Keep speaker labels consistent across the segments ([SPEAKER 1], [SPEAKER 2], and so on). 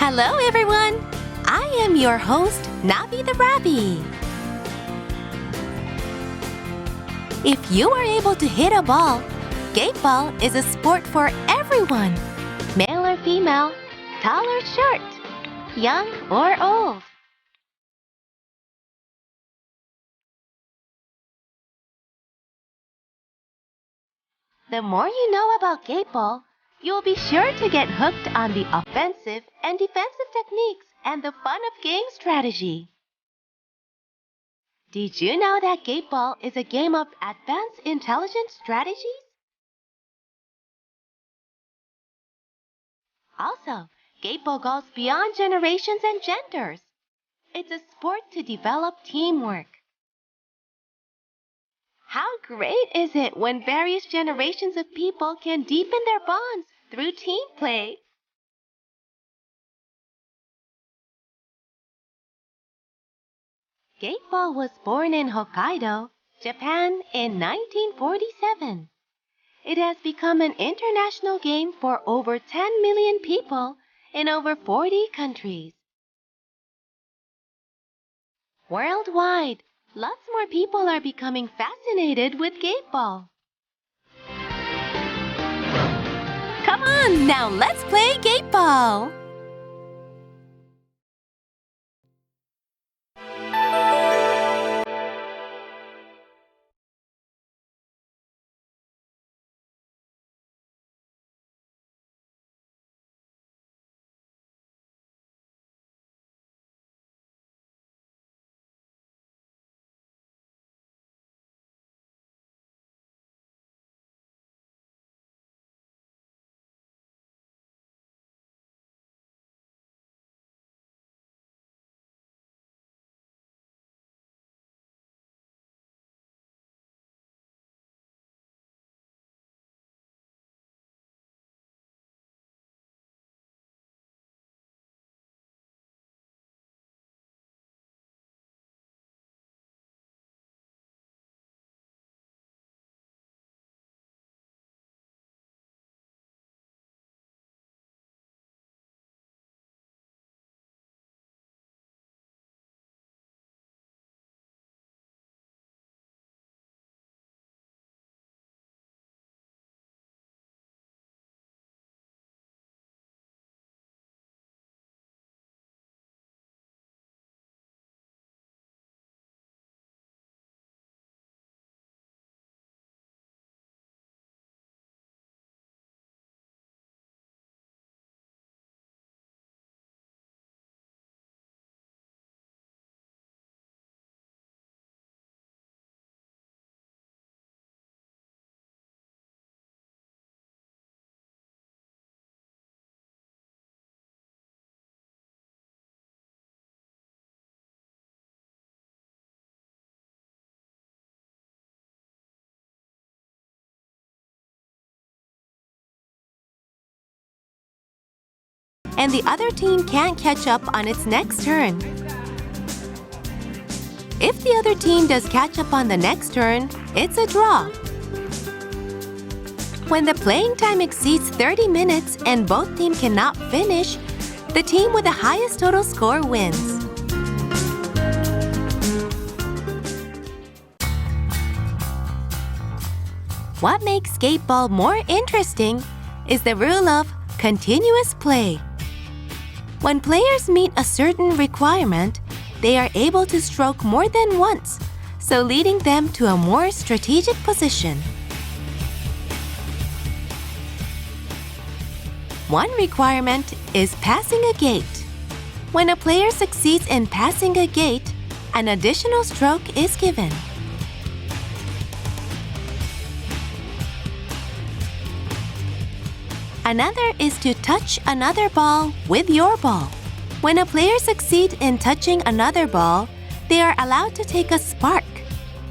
[SPEAKER 1] Hello, everyone! I am your host, Navi the Rabbi. If you are able to hit a ball, Gateball is a sport for everyone, male or female, tall or short, young or old. The more you know about Gateball, you'll be sure to get hooked on the offensive and defensive techniques and the fun of game strategy. Did you know that Gateball is a game of advanced intelligent strategies? Also, Gateball goes beyond generations and genders. It's a sport to develop teamwork. How great is it when various generations of people can deepen their bonds through team play? Gateball was born in Hokkaido, Japan in 1947. It has become an international game for over 10 million people in over 40 countries. Worldwide, lots more people are becoming fascinated with Gateball. Come on, now let's play Gateball! And the other team can't catch up on its next turn. If the other team does catch up on the next turn, it's a draw. When the playing time exceeds 30 minutes and both teams cannot finish, the team with the highest total score wins. What makes Gateball more interesting is the rule of continuous play. When players meet a certain requirement, they are able to stroke more than once, so leading them to a more strategic position. One requirement is passing a gate. When a player succeeds in passing a gate, an additional stroke is given. Another is to touch another ball with your ball. When a player succeeds in touching another ball, they are allowed to take a spark.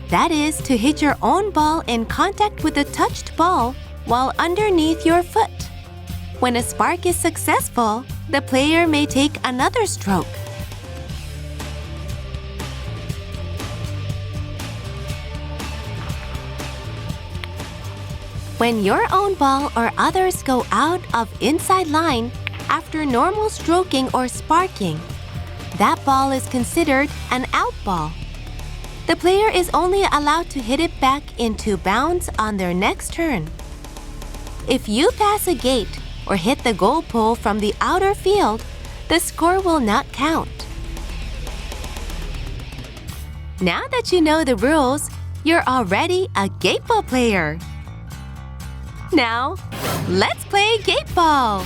[SPEAKER 1] That is, to hit your own ball in contact with the touched ball while underneath your foot. When a spark is successful, the player may take another stroke. When your own ball or others go out of inside line, after normal stroking or sparking, that ball is considered an out ball. The player is only allowed to hit it back into bounds on their next turn. If you pass a gate or hit the goal pole from the outer field, the score will not count. Now that you know the rules, you're already a Gateball player. Now, let's play Gateball!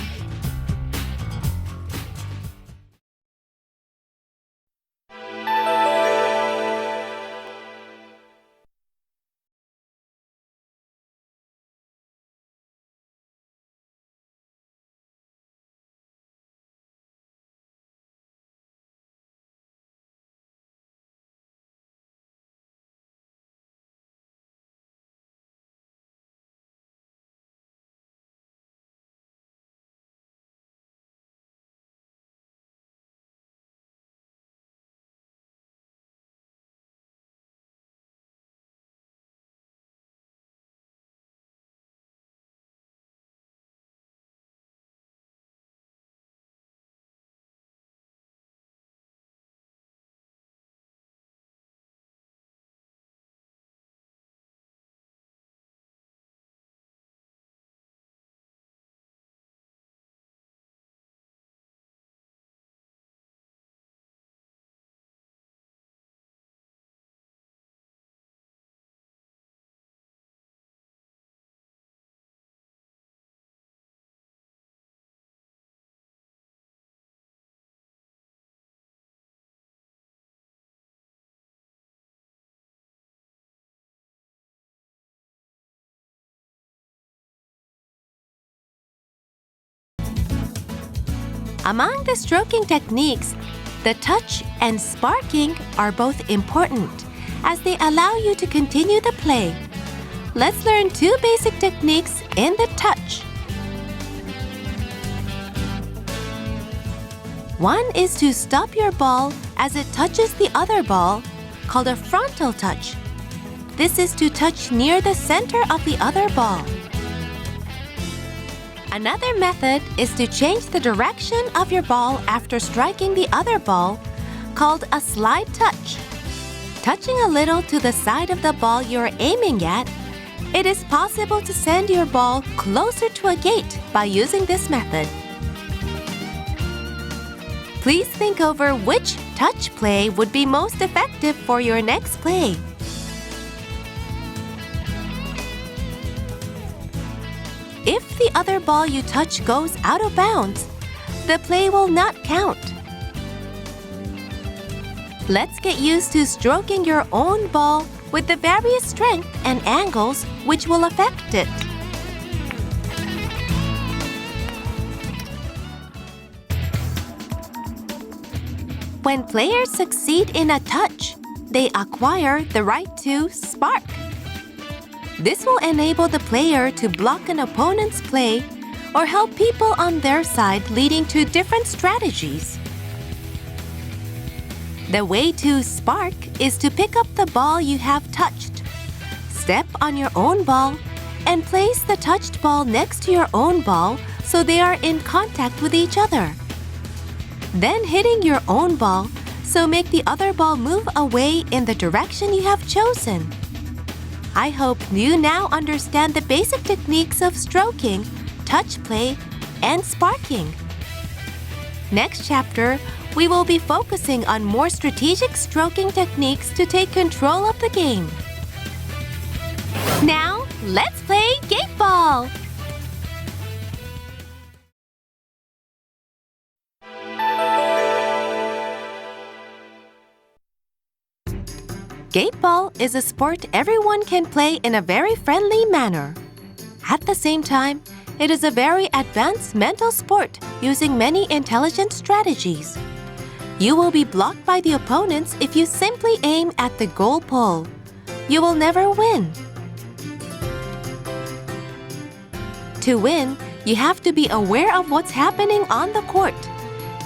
[SPEAKER 1] Among the stroking techniques, the touch and sparking are both important as they allow you to continue the play. Let's learn two basic techniques in the touch. One is to stop your ball as it touches the other ball, called a frontal touch. This is to touch near the center of the other ball. Another method is to change the direction of your ball after striking the other ball, called a slide touch. Touching a little to the side of the ball you're aiming at, it is possible to send your ball closer to a gate by using this method. Please think over which touch play would be most effective for your next play. If the other ball you touch goes out of bounds, the play will not count. Let's get used to stroking your own ball with the various strength and angles which will affect it. When players succeed in a touch, they acquire the right to spark. This will enable the player to block an opponent's play or help people on their side, leading to different strategies. The way to spark is to pick up the ball you have touched, step on your own ball, and place the touched ball next to your own ball so they are in contact with each other. Then hitting your own ball, so make the other ball move away in the direction you have chosen. I hope you now understand the basic techniques of stroking, touch play, and sparking. Next chapter, we will be focusing on more strategic stroking techniques to take control of the game. Now, let's play Gateball! Gateball is a sport everyone can play in a very friendly manner. At the same time, it is a very advanced mental sport using many intelligent strategies. You will be blocked by the opponents if you simply aim at the goal pole. You will never win. To win, you have to be aware of what's happening on the court,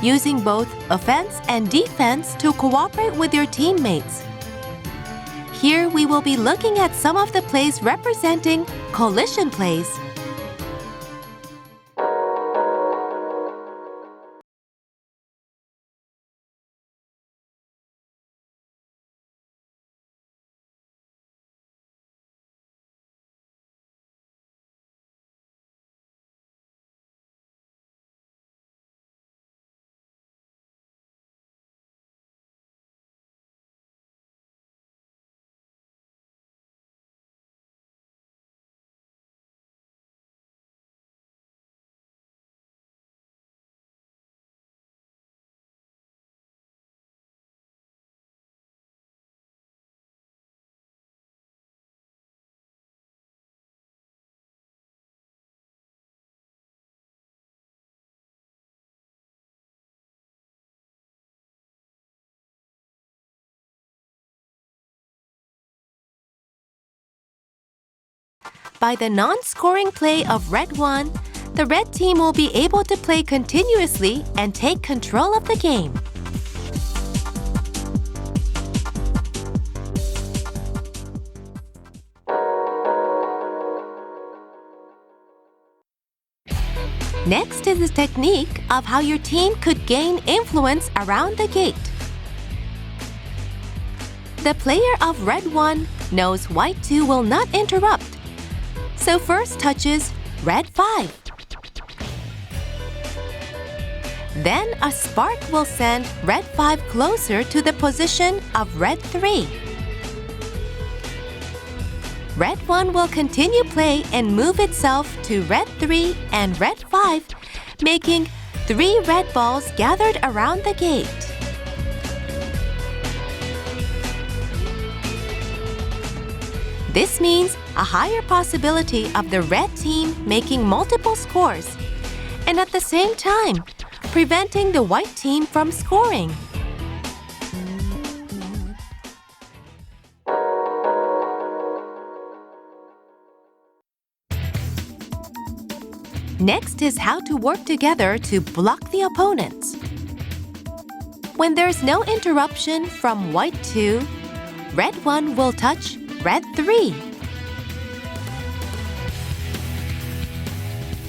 [SPEAKER 1] using both offense and defense to cooperate with your teammates. Here we will be looking at some of the plays representing collision plays. by the non-scoring play of red 1, the red team will be able to play continuously and take control of the game. Next is the technique of how your team could gain influence around the gate. The player of red 1 knows white 2 will not interrupt, so first touches red 5. Then a spark will send red 5 closer to the position of red 3. Red 1 will continue play and move itself to red 3 and red 5, making 3 red balls gathered around the gate. This means a higher possibility of the red team making multiple scores, and at the same time, preventing the white team from scoring. Next is how to work together to block the opponents. When there's no interruption from white 2, red 1 will touch red 3.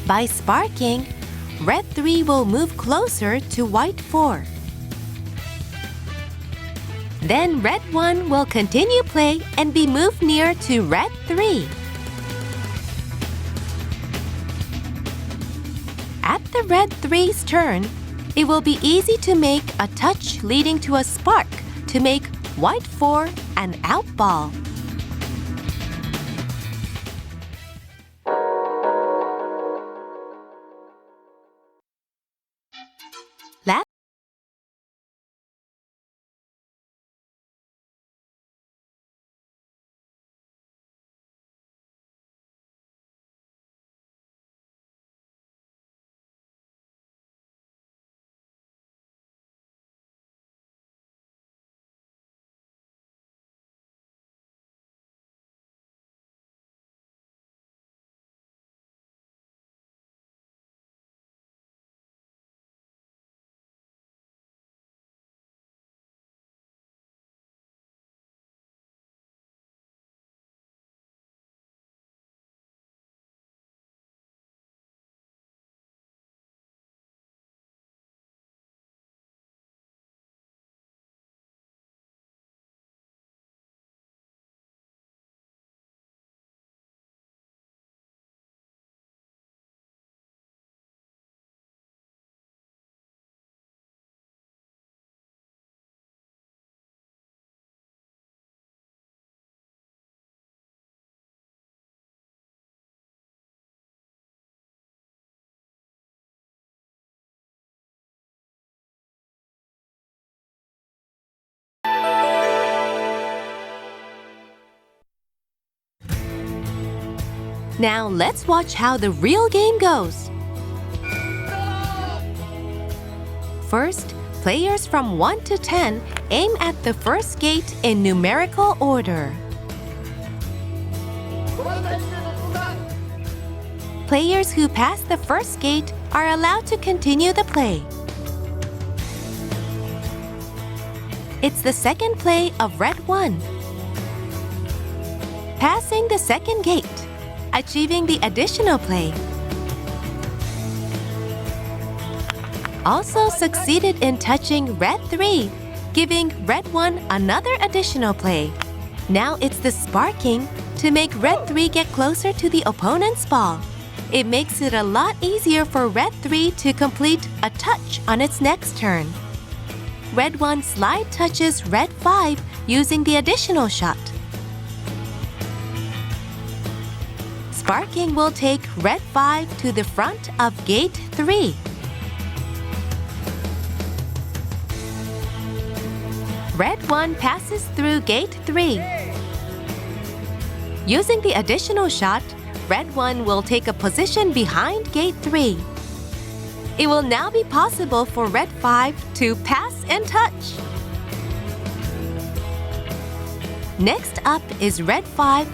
[SPEAKER 1] By sparking, red 3 will move closer to white 4. Then red 1 will continue play and be moved near to red 3. At the red 3's turn, it will be easy to make a touch leading to a spark to make white 4 an out ball. Now let's watch how the real game goes. First, players from 1 to 10 aim at the first gate in numerical order. Players who pass the first gate are allowed to continue the play. It's the second play of red 1. Passing the second gate, achieving the additional play. Also succeeded in touching red 3, giving red 1 another additional play. Now it's the sparking to make red 3 get closer to the opponent's ball. It makes it a lot easier for red 3 to complete a touch on its next turn. Red 1 slide touches red 5 using the additional shot. Sparking will take red 5 to the front of gate 3. Red 1 passes through gate 3. Using the additional shot, red 1 will take a position behind gate 3. It will now be possible for red 5 to pass and touch. Next up is red 5,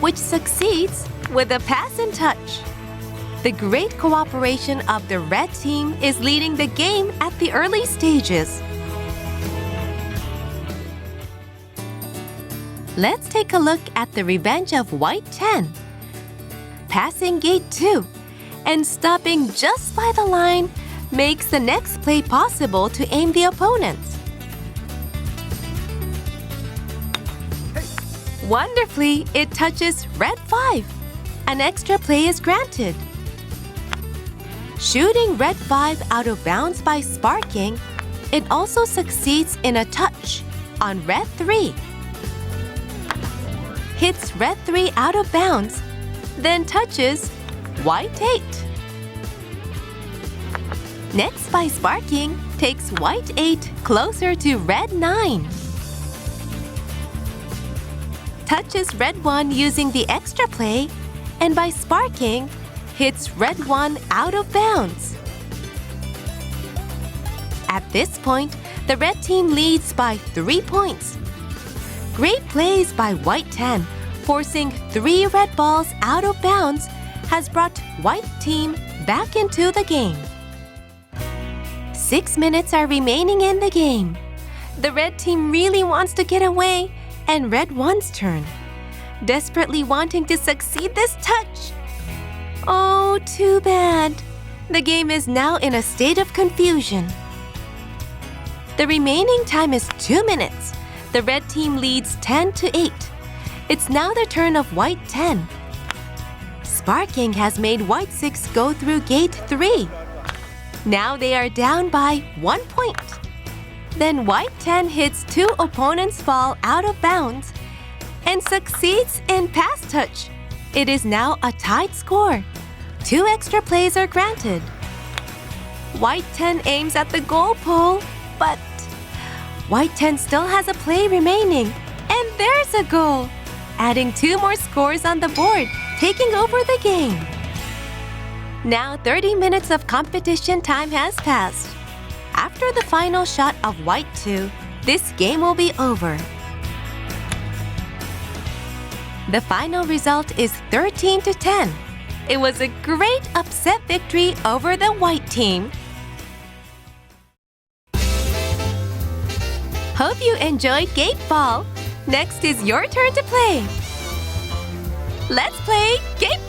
[SPEAKER 1] which succeeds with a pass and touch. The great cooperation of the red team is leading the game at the early stages. Let's take a look at the revenge of white 10. Passing gate 2 and stopping just by the line makes the next play possible to aim the opponents. Wonderfully, it touches red 5. An extra play is granted. Shooting red 5 out of bounds by sparking, it also succeeds in a touch on red 3. Hits red 3 out of bounds, then touches white 8. Next, by sparking, takes white 8 closer to red 9. Touches red 1 using the extra play, and by sparking, hits red 1 out of bounds. At this point, the red team leads by 3 points. Great plays by white 10, forcing 3 red balls out of bounds, has brought white team back into the game. 6 minutes are remaining in the game. The red team really wants to get away, and red 1's turn. Desperately wanting to succeed this touch. Oh, too bad. The game is now in a state of confusion. The remaining time is 2 minutes. The red team leads 10-8. It's now the turn of white 10. Sparking has made white 6 go through gate 3. Now they are down by 1 point. Then white 10 hits 2 opponents' ball out of bounds and succeeds in pass touch. It is now a tied score. 2 extra plays are granted. White 10 aims at the goal pole, but white 10 still has a play remaining, and there's a goal, adding 2 more scores on the board, taking over the game. Now 30 minutes of competition time has passed. After the final shot of white 2, this game will be over. The final result is 13-10. It was a great upset victory over the white team. Hope you enjoyed Gateball. Next is your turn to play. Let's play Gateball!